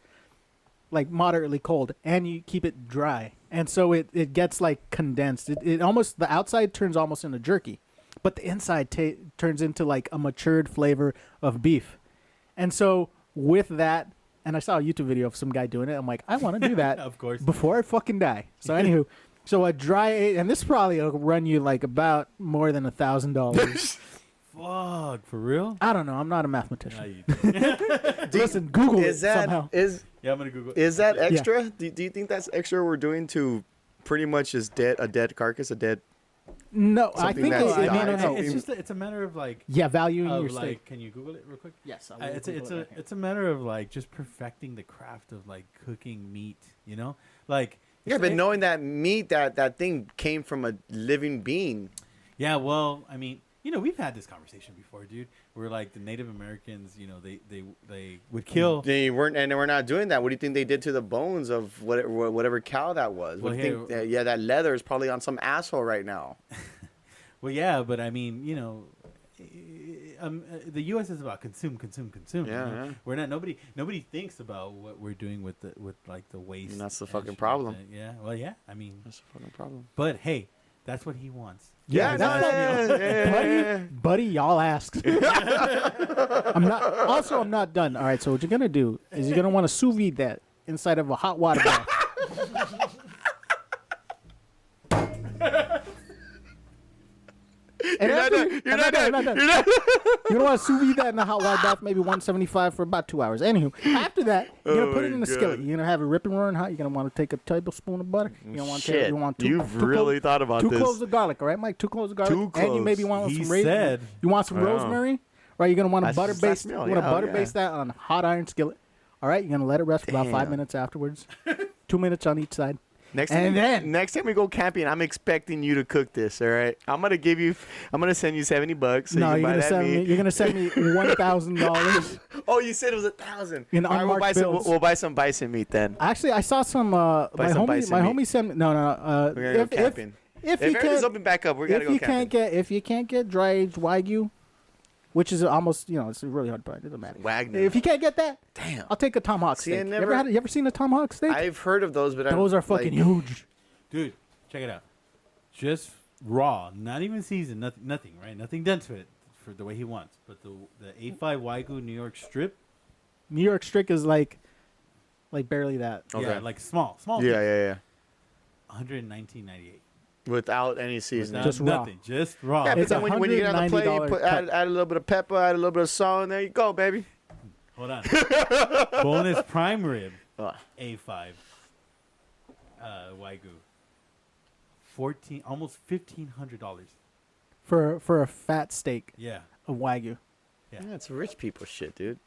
like moderately cold, and you keep it dry. And so it gets like condensed. It almost, the outside turns almost into jerky, but the inside turns into like a matured flavor of beef. And so with that, and I saw a YouTube video of some guy doing it. I'm like, I want to do that Of course. before I fucking die. So anywho, so a dry, and this probably will run you like about more than $1,000 Fuck, for real? I don't know. I'm not a mathematician. Nah, you- Listen, Google Is it that somehow. yeah, I'm gonna Google it. is that extra? Do you think that's extra we're doing to pretty much just a dead carcass, a dead? No, I Something think that's it, died. no. It's just it's a matter of like Valuing your like steak. can you Google it real quick? Yes, It's a matter of like just perfecting the craft of like cooking meat, you know? Like Yeah, it's- but it- knowing that meat, that thing came from a living being. Yeah, well, I mean, you know, we've had this conversation before, dude. Where like the Native Americans, you know, they would kill. They weren't, and we're not doing that. What do you think they did to the bones of whatever cow that was? What Well, do you think? Yeah, that leather is probably on some asshole right now. Well, yeah, but I mean, you know, the U.S. is about consume. Yeah, you know? yeah. We're not. Nobody thinks about what we're doing with like the waste. And that's the and fucking shit problem. like that. Yeah. Well, yeah. I mean, That's a fucking problem. but hey, that's what he wants. Yeah, yeah. buddy, y'all asked. I'm not done. All right, so what you're gonna do is you're gonna want to sous vide that inside of a hot water bath. And You're not done. You're gonna want to sous vide that in a hot water bath, maybe 175 for about 2 hours. Anywho, after that, you're gonna put it in the skillet. You're gonna have it ripping roaring hot. You're gonna want to take a tablespoon of butter. You're gonna want to Shit, you want two, you've two really thought about two this. cloves of garlic, all right, Mike? 2 cloves of garlic. Two And you maybe cloves. want He some raisins. said- You want some Wow. rosemary, right? You're gonna want to That's butter just baste. meal, You want to yeah, butter yeah. baste that on a hot iron skillet. All right, you're gonna let it rest for about 5 Damn. minutes afterwards. 2 minutes on each side. Next And then- next time we go camping, I'm expecting you to cook this. All right, I'm gonna send you $70. So No, you can you're buy gonna that send me. meat. You're gonna send me $1,000. Oh, you said it was 1,000. In All right, we'll unmarked buy some. bills. We'll buy some bison meat then. Actually, I saw some. My some bison homie meat. sent me. No. We're gonna go camping. If If you everything's can't, open back up, we gotta if go you camping. if you can't get dry aged wagyu, which is almost it's really hard to buy. It doesn't matter. Wagner. If you can't get that, Damn. I'll take a tomahawk See, I steak. never- You ever seen a tomahawk steak? I've heard of those, but Those are fucking huge. Dude, check it out. Just raw, not even seasoned, nothing, right? Nothing done to it for the way he wants. But the A5 Wagyu New York strip, New York strip is like barely that. Okay. yeah, like small. Yeah. 119.98. Without any seasoning. Without Just raw. nothing, just raw. Yeah, but It's then when you get on the plate, you $190 add cut. a little bit of pepper, add a little bit of salt, and there you go, baby. Hold on. Bonus prime rib, Ah. A5 Wagyu. Almost $1,500. For a fat steak Yeah. of wagyu. Yeah. Yeah, it's rich people shit, dude.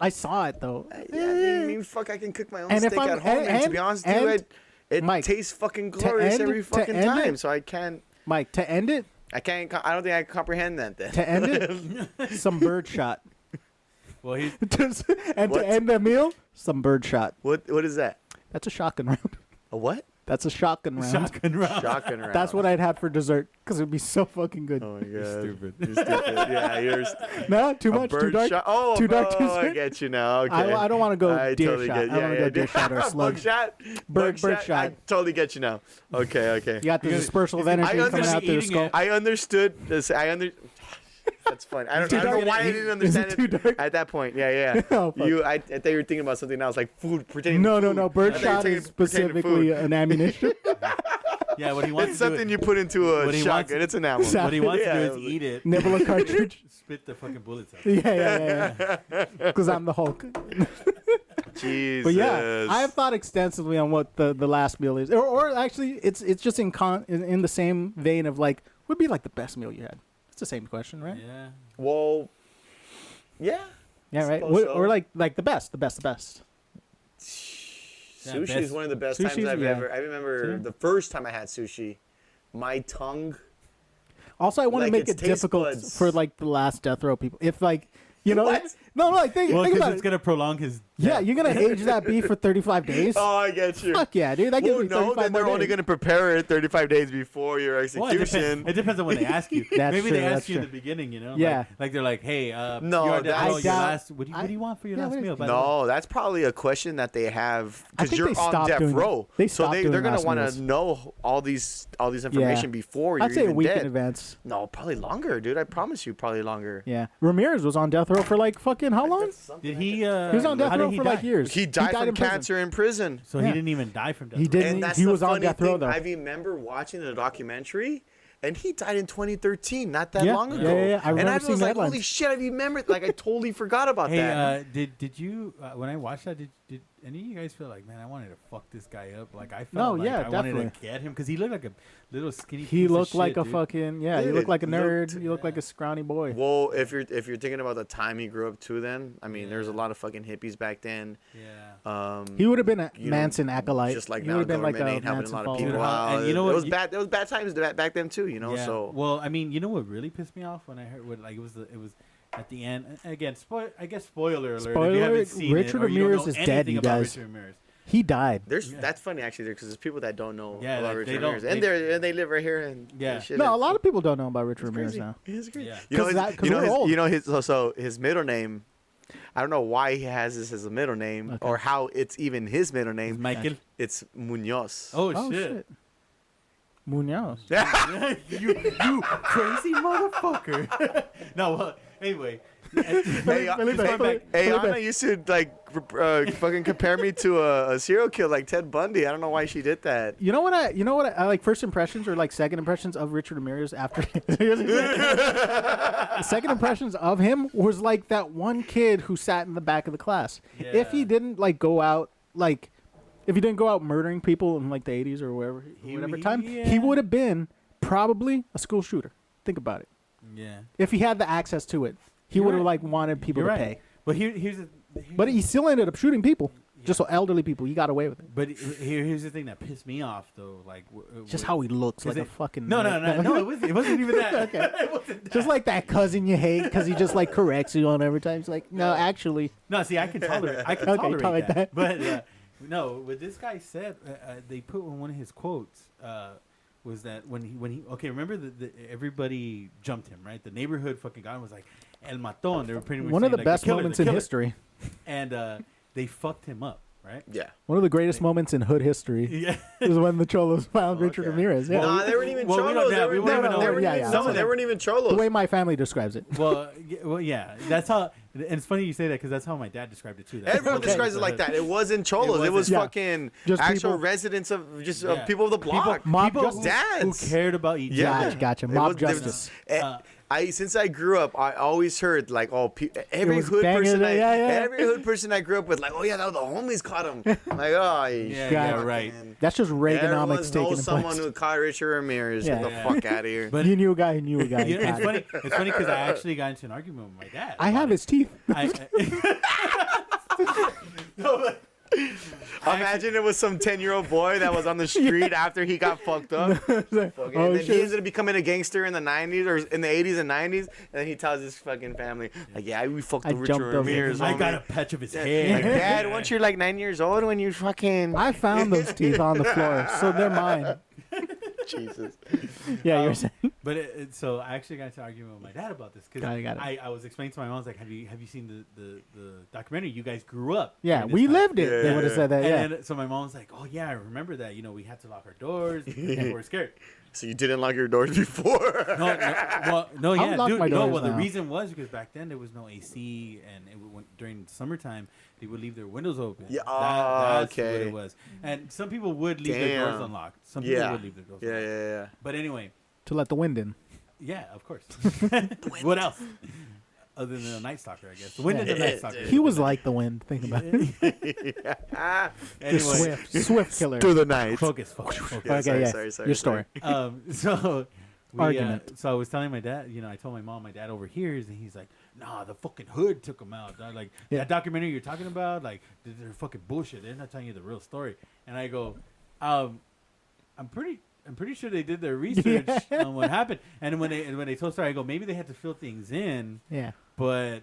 I saw it though. I mean, fuck, I can cook my own And if steak I'm- at home, and to be and- honest, dude, and- it Mike, tastes fucking glorious end- every to fucking end time. it- So I can't. Mike, to end it, I don't think I can comprehend that then. to end it, some bird shot. Well, he's And What? to end the meal, some bird shot. What is that? That's a shotgun round. A what? That's a shotgun round. shotgun round. Shotgun round. That's what I'd have for dessert because it'd be so fucking good. Oh my god. stupid. You're stupid. Yeah, you're No, too a much, too bird dark. shot. Oh, too dark, too I sweet. get you now. Okay. I don't want to go I deer totally shot. get. I don't want to go deer shot or slug. Buckshot. Bird shot. I totally get you now. Okay. You got the You're gonna- dispersal of I energy coming understand out through the eating skull. it. I understood this. That's funny. I don't too know dark? why I Is didn't it understand too dark? at that point. Yeah. Oh, fuck. I thought you were thinking about something else, like food, pertaining No, to no, food. no. Bird I thought you were shot taking- is pertaining to specifically food. an ammunition. Yeah, what he wants It's to do something is- you put into a What he wants- shotgun. It's an ammo. Exactly. What he wants Yeah. to do is eat it, Nibble a cartridge. spit the fucking bullets out. Yeah. Because I'm the Hulk. Jesus. But yeah, I have thought extensively on what the last meal is, or actually, it's just in the same vein of like, would be like the best meal you had. It's the same question, right? Yeah. Well, yeah. Yeah, right. Suppose so. Or like the best. Yeah, Sushi best- is one of the best Sushi's- times I've yeah. ever. I remember Yeah. the first time I had sushi, my tongue. Also, I want to Like make its it taste difficult buds. for like the last death row people. If like What? no, like think Well, because about it's it. gonna prolong his. Yeah, you're gonna age that beef for 35 days. Oh, I get you. Fuck yeah, dude. That gives Well, me no, 35 then they're more only days. going to prepare it 35 days before your Well, execution. it depends on what they ask you. That's Maybe true, they that's ask you in true. the beginning, you know? Yeah. Like they're like, hey, No, you're that's- your I doubt- last. What do you want for your Yeah, last what is- meal? By the way? No, that's probably a question that they have I because think you're they on stopped death doing that. row. They so stopped they're doing going to last want meals. to know all these information before I'd you're say a even week dead. in advance. No, probably longer, dude. I promise you, probably longer. Yeah, Ramirez was on death row for like fucking how long? Did he? He was on death how row did he for die? like years. He died from in prison. cancer in prison. So Yeah. he didn't even die from death. He row. didn't. And that's He the was on funny death row thing. though. I remember watching the documentary, and he died in 2013, not that long ago. Yeah. I remember seeing was like, headlines. holy shit, I remember. Like, I totally forgot about that. Did you when I watched that? Did any of you guys feel like, man, I wanted to fuck this guy up? Like I felt I wanted to get him because he looked like a little skinny. He looked like shit, a dude. Fucking Dude, he looked like a nerd. looked- He looked like a scrawny boy. Well, if you're thinking about the time he grew up too, then I mean, there's a lot of fucking hippies back then. Yeah. He would have been a you know, Manson acolyte. Just like he now, would have been government like a ain't helping a Manson lot of follower. people Dude, out. and you know what? It was bad times back then too. You know, Yeah. so Well, I mean, you know what really pissed me off when I heard what like it was at the end again. I guess spoiler alert. If Spoiler you haven't alert, seen Richard it, or you don't Ramirez know is dead, anything you about guys. Richard Ramirez. He died. that's funny actually, because there's people that don't know Yeah, about like, Richard they don't- Ramirez, and they live right here and Yeah. shit. No, a lot of people don't know about Richard It's Ramirez crazy. now. It's crazy. Yeah. You know, 'Cause we're old. his middle name. I don't know why he has this as a middle name Okay. or how it's even his middle name. Michael. It's Munoz. Oh, shit. Munoz. you crazy motherfucker. No, well, anyway. Hey, Felipe. Anna used to like fucking compare me to a serial killer like Ted Bundy. I don't know why she did that. You know what I like first impressions or like second impressions of Richard Ramirez after second impressions of him was like that one kid who sat in the back of the class. Yeah. If he didn't go out murdering people in like the 80s or whatever time, he would have been probably a school shooter. Think about it. Yeah. If he had the access to it, he You're would have right. wanted people You're to right. pay. But here's the But he still ended up shooting people. Just so elderly people. He got away with it. But here's the thing that pissed me off though, like Just how he looks, like a it- fucking No, it wasn't even that. Okay. It wasn't that. Just like that cousin you hate because he just like corrects you on every time. He's like, no, actually. No, see, I can tolerate. I can Okay, tolerate tolerate that. that. But no, what this guy said, they put in one of his quotes was that when he okay, remember the everybody jumped him, right? The neighborhood fucking guy was like El Matón. They were pretty much One of saying, the like, best the killer, moments the in killer. history. And they fucked him up, right? Yeah. One of the greatest moments in hood history Yeah. is when the Cholos found Richard Okay. Ramirez. Yeah. Nah, they weren't even Well, we cholos. don't know. We won't even know. They weren't even cholos. The way my family describes it. Well, yeah, that's how. And it's funny you say that because that's how my dad described it too. That Everyone Okay. describes it like that. It wasn't cholos. It was Yeah. fucking Just actual people- residents of just Yeah. people of the block. Mob people justice. who Dads. cared about each Yeah. other. Gotcha. It Mob was- there was- justice. Since I grew up, I always heard like, every was hood banging person, it, yeah. every hood person I grew up with, like, oh yeah, that was the homies caught him. Like, oh Yeah, right. That's just Reaganomics Everyone's taking knows someone place. who caught Richard Ramirez. Yeah. Get the Yeah. fuck out of here. But You knew a guy who knew a guy. you who know, got it. it's funny because I actually got into an argument with my dad. I have his teeth. No, but Imagine it was some 10-year-old boy that was on the street after he got fucked up. Oh, And then he shit. ended up becoming a gangster in the 90s or in the 80s and 90s. And then he tells his fucking family, like, yeah, we fucked I with jumped Richard over Ramirez. I homie." got a patch of his Like, hair. Dad, once you're like 9 years old, when you fucking... I found those teeth on the floor, so they're mine. Jesus. Yeah, you're saying. But so I actually got into an argument with my dad about this because Got it. I was explaining to my mom, I was like, have you seen the documentary? You guys grew up. Yeah, during this we time. lived it. Yeah, They yeah, would have said that. Yeah. And then, so my mom was like, oh yeah, I remember that. You know, we had to lock our doors. We were scared. So you didn't lock your doors before? No, I'll yeah, lock dude. my No, doors well, the now. reason was because back then there was no AC, and during summertime they would leave their windows open. Yeah, that's okay. what it was. And some people would leave their doors Damn. unlocked. Some people Yeah. would leave their doors. Yeah, unlocked. yeah. But anyway, To let the wind in. yeah, of course. What else? Other than a Night Stalker, I guess. The wind and the Night Stalker. He was like the wind. Think about it. yeah. The Anyway, swift killer. Through the night. focus. Okay, sorry, yeah. sorry, Your story. So Argument. So I was telling my dad, you know, I told my mom, my dad overhears, and he's like, "Nah, the fucking hood took him out. Dog. Like Yeah. that documentary you're talking about, like they're fucking bullshit. They're not telling you the real story." And I go, I'm pretty sure they did their research on what happened. And when they told story, I go, maybe they had to fill things in, Yeah. but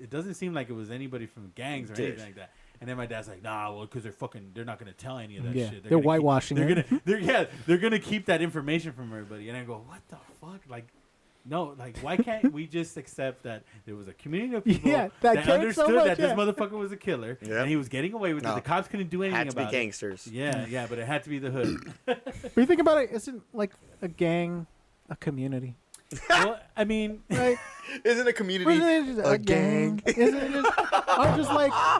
it doesn't seem like it was anybody from gangs or Did. anything like that. And then my dad's like, nah, well, because they're not gonna tell any of that Yeah. shit. They're gonna keep- whitewashing They're it. gonna they're gonna keep that information from everybody. And I go, what the fuck? Like, no, like why can't we just accept that there was a community of people Yeah, that that cared so understood much, that yeah. this motherfucker was a killer Yeah. and he was getting away with No. it. The cops couldn't do anything Had to be about gangsters. it. Yeah, but it had to be the hood. But you think about it, isn't like a gang a community? Well, I mean, Right? Isn't a community Isn't it just a gang? Isn't it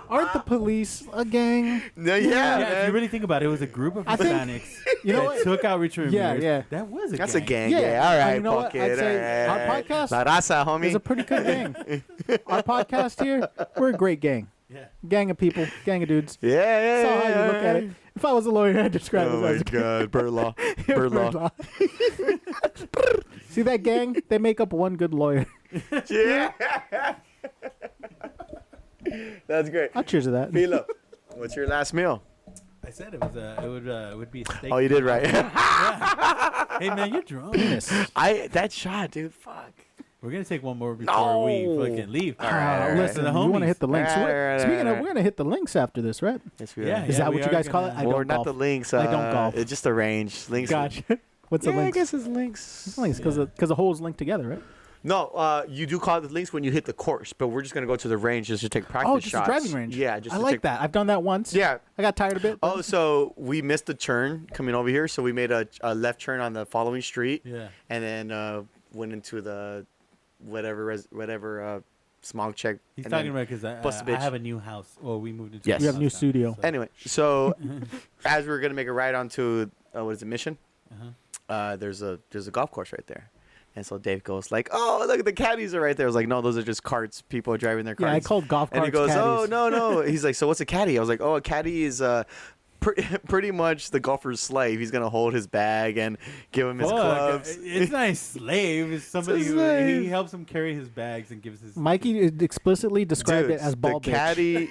aren't the police a gang? No, yeah, if man. you really think about it, it was a group of I think- Hispanics You know what? Took out Richard Yeah, Ramirez. yeah. That was a That's gang. a gang. Yeah. Yeah. All right. You know what? Fuck I'd it. say all our right. podcast La raza, homie. It's a pretty good gang. Our podcast here, we're a great gang. Yeah. Gang of people, gang of dudes. Yeah, yeah, That's how yeah. you look at it. If I was a lawyer, I'd describe Oh it my as a God, bird law. Bird law. See that gang? They make up one good lawyer. Yeah. That's great. I'll cheers to that. Philo, what's your last meal? I said it was it would be steak. Oh, you did right. Hey man, you're drunk. That shot, dude. Fuck. We're gonna take one more before we fucking leave. All right. Listen, The you want to homies. hit the links. All right, Speaking all of, right. we're going to hit the links after this, right? Yes, we Yeah, are. Is that we what you are guys call it? gonna- I Or don't not golf. the links. I don't golf. It's just the range. Links. Gotcha. What's Yeah, the I links? guess it's links. It's links because the holes link together, right? No, you do call it the links when you hit the course, but we're just gonna go to the range just to take practice Oh, just shots. a driving range. Yeah, just I to like take, that. I've done that once. Yeah. I got tired of it. Oh, so we missed the turn coming over here, so we made a left turn on the following street, Yeah. and then went into the whatever smog check. He's and talking then- about because bust a I bitch. have a new house. Well, we moved into. Yes. We have a new house now, studio. so- Anyway, so as we were gonna make a ride onto what is it, Mission? Uh-huh. There's a golf course right there. And so Dave goes like, "Oh, look at the caddies are right there." I was like, "No, those are just carts. People are driving their carts." Yeah, I called golf carts And he goes, "Oh, caddies. no." He's like, "So what's a caddy?" I was like, "Oh, a caddy is pretty much the golfer's slave. He's gonna hold his bag and give him his clubs." It's not a slave. It's somebody who slave. he helps him carry his bags and gives his. Mikey explicitly described Dude, it as ball the bitch. caddy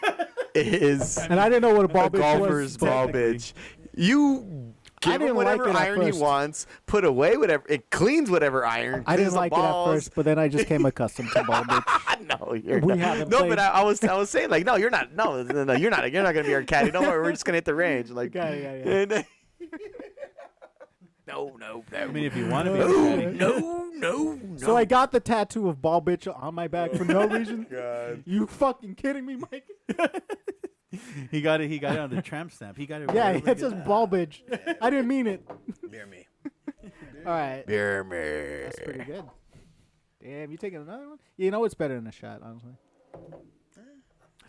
is And I didn't know what a ball a bitch golfer's was. ball technically. bitch. You give him didn't like whatever it at iron he first. wants, put away whatever. It cleans whatever iron. I cleans didn't the like it at balls. first, but then I just came accustomed to ball bitch. No, you're We not. haven't No, played- but I was saying like, no, you're not. No, you're not. You're not gonna be our caddy. Don't worry, we're just gonna hit the range. Like, Yeah. no. I mean, if you want to be a caddy. No. So I got the tattoo of ball bitch on my back for no reason. God. You fucking kidding me, Mike? He got it on the tramp stamp. He got it. Yeah, right over it says here. ball bitch. I didn't mean it. Beer me. All right. Beer me. That's pretty good. Damn, you taking another one? You know it's better than a shot, honestly.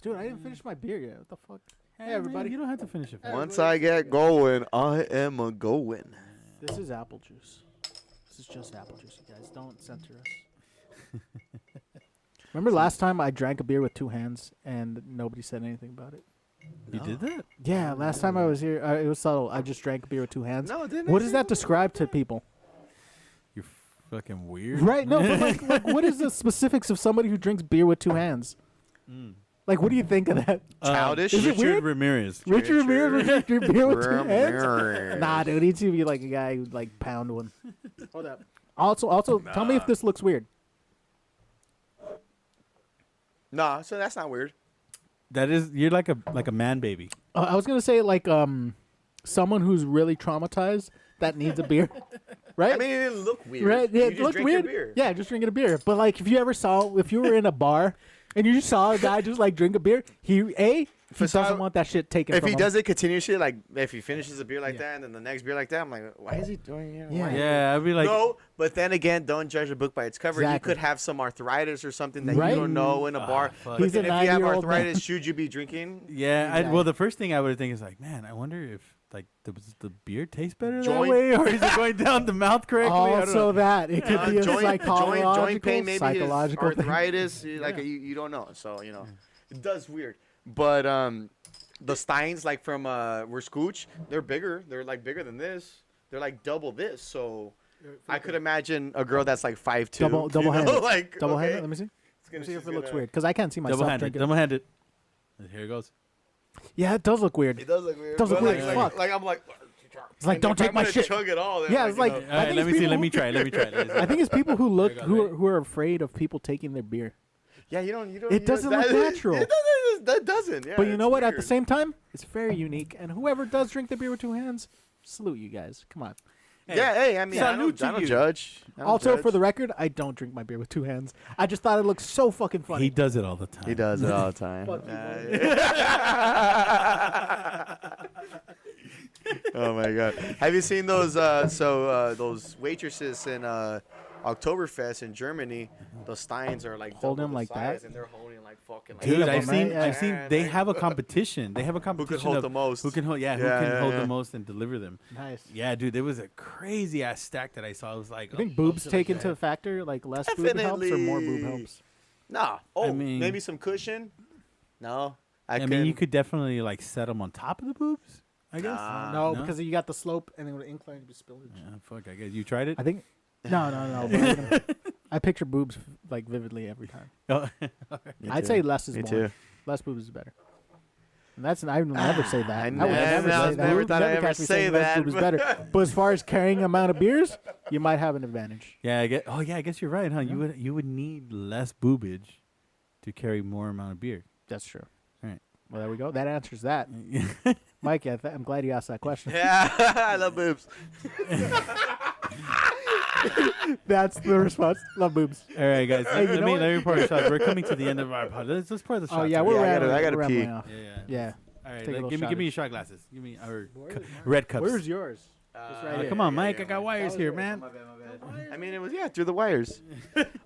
Dude, I didn't finish my beer yet. What the fuck? Hey, everybody. You don't have to finish it. Once I get going, I am a going. This is apple juice. This is just apple juice, you guys. Don't censor us. Remember last time I drank a beer with two hands and nobody said anything about it? You did that? Yeah, last time I was here, it was subtle. I just drank a beer with two hands. No, it didn't. What does that describe to people? You're fucking weird. Right? No, but like, what is the specifics of somebody who drinks beer with two hands? Like, what do you think of that? Childish? Is it Richard weird? Ramirez. Richard Ramirez would drink beer with two hands? Ramirez. Nah, dude, he'd be like a guy who'd like pound one. Hold up. Also, tell me if this looks weird. Nah, so that's not weird. That is, you're like a man baby. I was gonna say like someone who's really traumatized that needs a beer, right? I mean, it didn't look weird. right? Yeah, You it just looked drink your weird. beer. Yeah, just drinking a beer. But like, if you were in a bar and you just saw a guy just like drink a beer, he doesn't want that shit taken If from he him. does it continuously, like if he finishes a beer like that and then the next beer like that, I'm like, why is he doing it? Yeah. Why? Yeah, I'd be like, No, but then again, don't judge a book by its cover. Exactly. You could have some arthritis or something that Right? you don't know in a bar. fuck. But He's then a if you have 90-year-old man. arthritis, should you be drinking? yeah. Exactly. Well, the first thing I would think is like, man, I wonder if like does the beer taste better that Joint- way, or is it going down the mouth correctly? I don't know. Also, that it could be a psychological, joint pain, maybe psychological his thing. arthritis. Like you don't know, so it does weird. But the Steins, like from where Scooch, they're bigger. They're like bigger than this. They're like double this. So I could imagine a girl that's like 5'2". Double-handed. Like Double-handed. okay. Let me see. It's gonna- Let me see if she's it looks gonna- weird because I can't see myself Double-handed. drinking. Double-handed. Here it goes. Yeah, it does look weird. It does look weird. Does look but weird like, as like, fuck. like I'm like. It's like, and don't if take I'm my gonna shit. Chug it all. Then Yeah, it's like All I right, think let it's me see. people Let me who- try. Let me try. I think it's people who look There you go, who are afraid of people taking their beer. Yeah, you don't. It doesn't look natural. That doesn't. Yeah, But you know it's what? At the weird. same time, it's very unique. And whoever does drink the beer with two hands, salute you guys. Come on. Yeah, hey, I mean, I salute don't to you. judge. I don't Also, judge. for the record, I don't drink my beer with two hands. I just thought it looked so fucking funny. He does it all the time. He does it all the time. Fuck you, Oh my god! Have you seen those? Those waitresses in Oktoberfest in Germany, those steins are like Hold double them the like size, that? and they're holding like fucking. Like, Dude, of I've them, seen, right? I've seen. Man, They like, have a competition. They have a who competition can hold of the most? who can hold. Yeah, Yeah, who can yeah, hold yeah. the most and deliver them. Nice. Yeah, dude, there was a crazy ass stack that I saw. I was like, I think oh, boobs shit take like into that. a factor, like less boob helps or more boob Definitely. helps. Nah. Oh, I mean- maybe some cushion. No, I mean, you could definitely like set them on top of the boobs. I guess. Nah. No, no? because you got the slope and then with the incline to be spillage. Yeah, fuck. I guess you tried it. I think. No. But I picture boobs like vividly every time. Oh, I'd say less is Me more. too. Less boobs is better. And that's I would never say that. I would never say that. never thought I'd ever catch me say saying less that, boob is but- better. But as far as carrying amount of beers, you might have an advantage. yeah. I get. Oh, yeah. I guess you're right, huh? You would need less boobage to carry more amount of beer. That's true. Right. Well, there we go. That answers that. Mike, I'm glad you asked that question. Yeah, I love boobs. That's the response. Love boobs. All right, guys. Hey, you let know me what? let me pour a shot. We're coming to the end of our pod. Let's pour the shot. Oh yeah, we're Yeah, rambling. I gotta we're pee. rambling off. Yeah. Yeah. All right. Take a little Give me shot your of- shot glasses. Give me our red cups. Where's yours? It's right here. Come on, Mike. I got wires here, man. I mean, it was through the wires.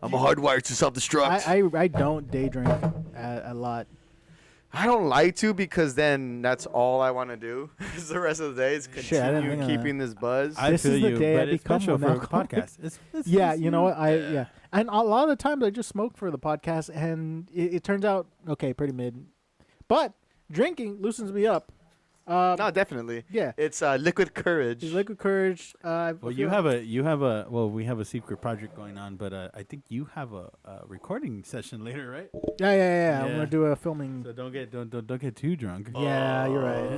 I'm a hardwired to self-destruct. I don't day drink a lot. I don't like to because then that's all I want to do. Because the rest of the day is Shit, I didn't continue think of keeping this buzz. I This feel is the you, day I but it's become special one for a alcoholic. podcast. It's Yeah, you know what? And a lot of the times I just smoke for the podcast, and it turns out okay, pretty mid. But drinking loosens me up. No, definitely. Yeah, It's liquid courage. liquid courage. Well, we have a secret project going on, but I think you have a recording session later, right? Yeah. I'm Yeah. gonna do a filming. So don't get too drunk. Yeah, you're right.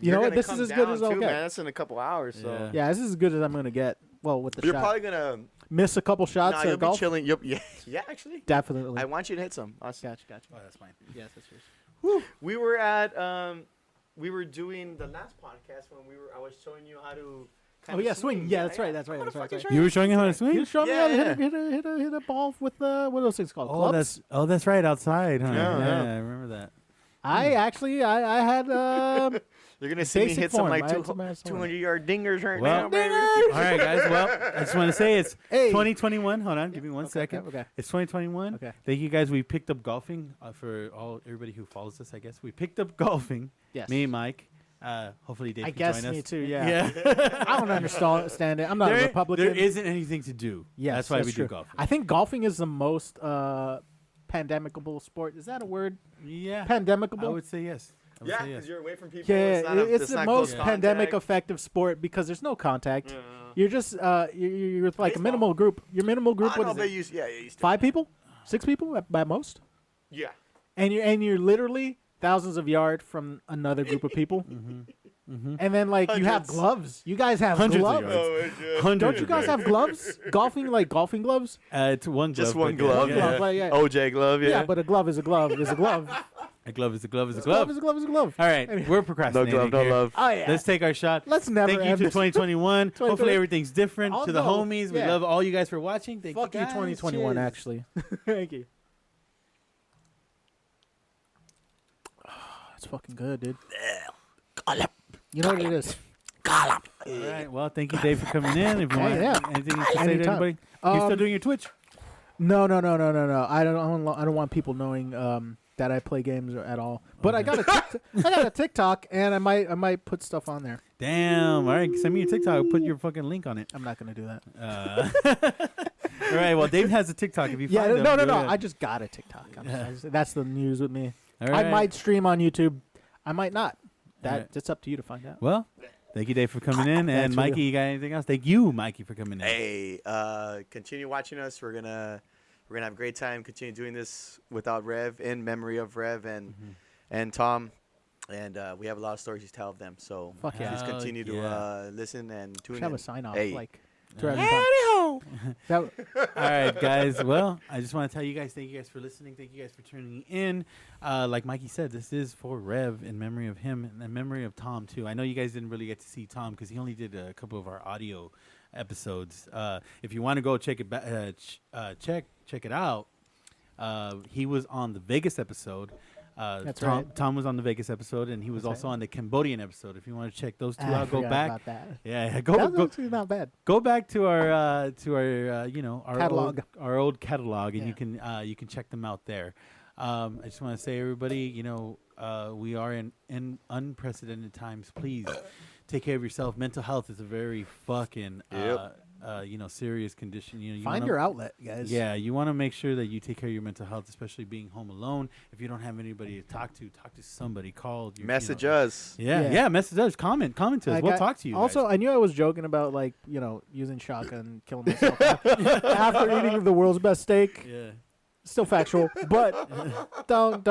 You You're know what? gonna This come is as good down as I'll too, get. Man. That's in a couple hours. So Yeah. Yeah, this is as good as I'm gonna get. Well, with the you're shot. probably gonna. Miss a couple shots Nah, at you'll be golf. chilling. Yeah, actually. Definitely. I want you to hit some. Awesome. Gotcha. Oh, that's fine. Yes, that's yours. We were at we were doing the last podcast when I was showing you how to. Oh yeah, swing. Yeah, that's right. That's right. What That's the right. fuck That's is right. You were showing him how to You swing. showed me Yeah, how to yeah. hit a ball with what are those things called? Oh, Clubs? that's right outside, huh? Yeah. I remember that. I actually I had You're gonna see me basic hit some form. like I had some ass form. 200-yard dingers right Well, now, baby. All right, guys. Well, I just want to say it's Hey. 2021. Hold on, give me one second. Okay. It's 2021. Okay. Thank you, guys. We picked up golfing for everybody who follows us. I guess we picked up golfing. Yes. Me and Mike. Hopefully Dave I can guess join us. me too. Yeah. I don't understand it. I'm not a Republican. There isn't anything to do. Yes, that's why we true. do golfing. I think golfing is the most pandemicable sport. Is that a word? Yeah, Pandemicable. I would say yes. I would Yeah, say because yes. you're away from people. Yeah, it's it's the not most close pandemic contact. effective sport because there's no contact. Yeah. You're just you're with like a Baseball. minimal group. Your minimal group. I What know, is but it? you used to. 5 people? 6 people by most? Yeah. And you're literally thousands of yards from another group of people. And then like you have Hundreds. gloves. You guys have Hundreds of gloves. yards. Oh, Hundreds Don't you of guys yards. have gloves? Golfing gloves? It's one glove. Just one but yeah, glove. One Yeah. glove, right, yeah. OJ glove. Yeah. Yeah. But a glove is a glove is a glove. A glove is a glove is a A glove glove. is a glove is a glove. All right, we're no procrastinating. glove, no here. love. Oh yeah. Let's take our shot. Let's never Thank you end to this. 2021. 2020. Hopefully everything's different. I'll To the go. homies, we Yeah. love all you guys for watching. Thank Fuck you, you guys. 2021 Cheers. actually. Thank you. It's fucking good, dude. You know what it is. All right. Well, thank you, Dave, for coming in. If you want yeah. anything to say to Anytime. anybody, you still Um, doing your Twitch? No. I don't want people knowing that I play games at all. But I got a TikTok, and I might put stuff on there. Damn. All right. Send me your TikTok. I'll put your fucking link on it. I'm not gonna do that. All right. Well, Dave has a TikTok. If you Yeah, find him, no. do it. I just got a TikTok. That's the news with me. All I right. might stream on YouTube. I might not. Right. That's up to you to find out. Well, thank you, Dave, for coming in. And Thanks for Mikey, you got anything else? Thank you, Mikey, for coming in. Hey, continue watching us. We're gonna have a great time. Continue doing this without Rev, in memory of Rev and Tom, and we have a lot of stories to tell of them. So Fuck yeah. please Hell continue yeah. to listen and tune Should have in. a sign off Hey. like. to Rev and Tom. That- All right, guys. Well, I just want to tell you guys, thank you guys for listening. Thank you guys for tuning in. Like Mikey said, this is for Rev in memory of him and in memory of Tom, too. I know you guys didn't really get to see Tom because he only did a couple of our audio episodes. If you want to go check it check it out, he was on the Vegas episode. That's Tom, right. Tom was on the Vegas episode, and he was That's also right. on the Cambodian episode. If you want to check those two I out, go forgot back. about that. Yeah, That was go actually not bad. go back to our our Catalog. our old catalog, and Yeah. you can check them out there. I just want to say, everybody, you know, we are in unprecedented times. Please take care of yourself. Mental health is a very fucking, you know, serious condition. You know, Find your outlet, guys. Yeah, you want to make sure that you take care of your mental health, especially being home alone. If you don't have anybody to talk to somebody. Call. Message us. Yeah, message us. Comment to us. We'll talk to you. Also, guys. I knew I was joking about, like, you know, using shotgun, killing myself after eating the world's best steak. Yeah. Still factual, but don't.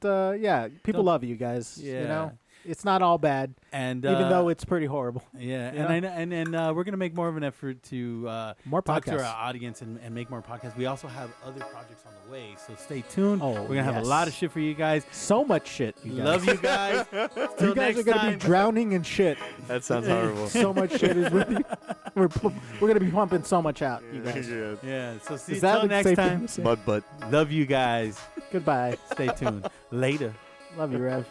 Yeah, people love you guys. Yeah. You know, it's not all bad, and even though it's pretty horrible. Yeah, You and we're gonna make more of an effort to more talk to podcasts. our audience and make more podcasts. We also have other projects on the way, so stay tuned. Oh, we're gonna have a lot of shit for you guys. So much shit. You guys. Love you guys. Till You guys next are gonna time. be drowning in shit. That sounds horrible. So much shit is with you. We're gonna be pumping so much out, you guys. Yeah. So see you Is that till the next safe thing time. to say? But. Love you guys. Goodbye. Stay tuned. Later. Love you, Rev.